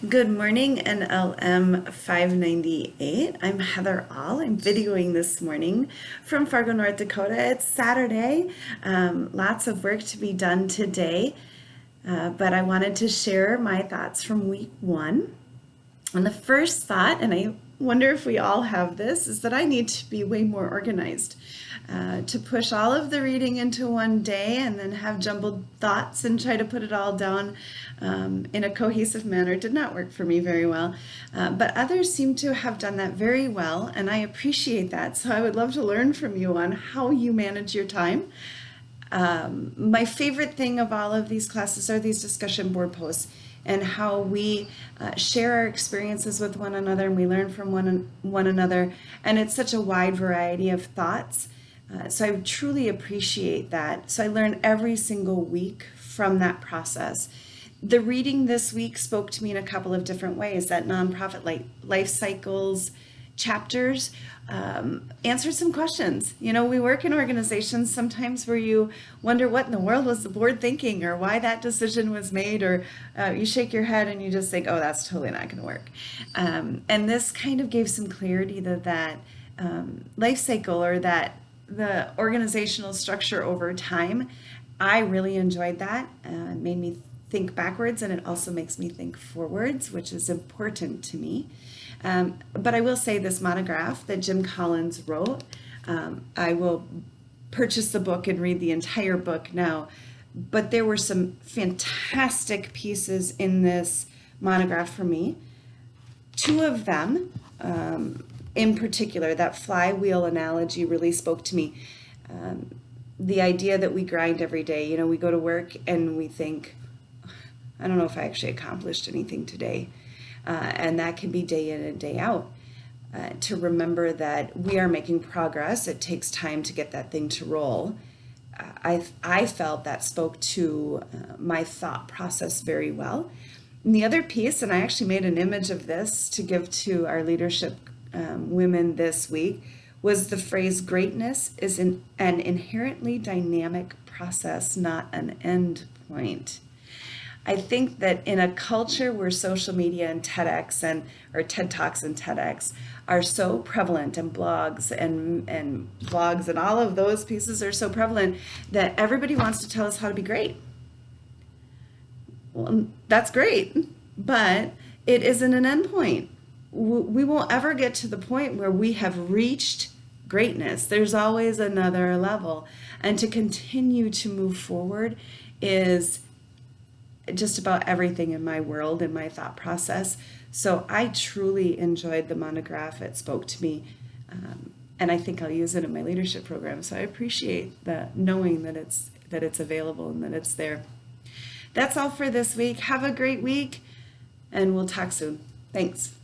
Good morning, NLM 598. I'm Heather Aal. I'm videoing this morning from Fargo, North Dakota. It's Saturday. Lots of work to be done today, but I wanted to share my thoughts from week one. And the first thought, and I wonder if we all have this, is that I need to be way more organized. To push all of the reading into one day and then have jumbled thoughts and try to put it all down in a cohesive manner did not work for me very well. But others seem to have done that very well, and I appreciate that. So I would love to learn from you on how you manage your time. My favorite thing of all of these classes are these discussion board posts and how we share our experiences with one another and we learn from one another. And it's such a wide variety of thoughts. So I truly appreciate that. So I learn every single week from that process. The reading this week spoke to me in a couple of different ways. That nonprofit life cycles chapters answered some questions. You know, we work in organizations sometimes where you wonder what in the world was the board thinking or why that decision was made, or you shake your head and you just think, oh, that's totally not going to work. And this kind of gave some clarity to that life cycle, or that the organizational structure over time. I really enjoyed that. It made me think backwards, and it also makes me think forwards, which is important to me. But I will say this monograph that Jim Collins wrote, I will purchase the book and read the entire book now, but there were some fantastic pieces in this monograph for me. Two of them, in particular, that flywheel analogy really spoke to me. The idea that we grind every day, you know, we go to work and we think, I don't know if I actually accomplished anything today. And that can be day in and day out. To remember that we are making progress. It takes time to get that thing to roll. I felt that spoke to my thought process very well. And the other piece, and I actually made an image of this to give to our leadership women this week, was the phrase, greatness is an inherently dynamic process, not an end point. I think that in a culture where social media and or TED Talks and TEDx are so prevalent, and blogs and vlogs and all of those pieces are so prevalent, that everybody wants to tell us how to be great. Well, that's great, but it isn't an endpoint. We won't ever get to the point where we have reached greatness. There's always another level. And to continue to move forward is just about everything in my world and my thought process. So I truly enjoyed the monograph. It spoke to me, and I think I'll use it in my leadership program. So I appreciate the knowing that it's available and that it's there. That's all for this week. Have a great week, and we'll talk soon. Thanks.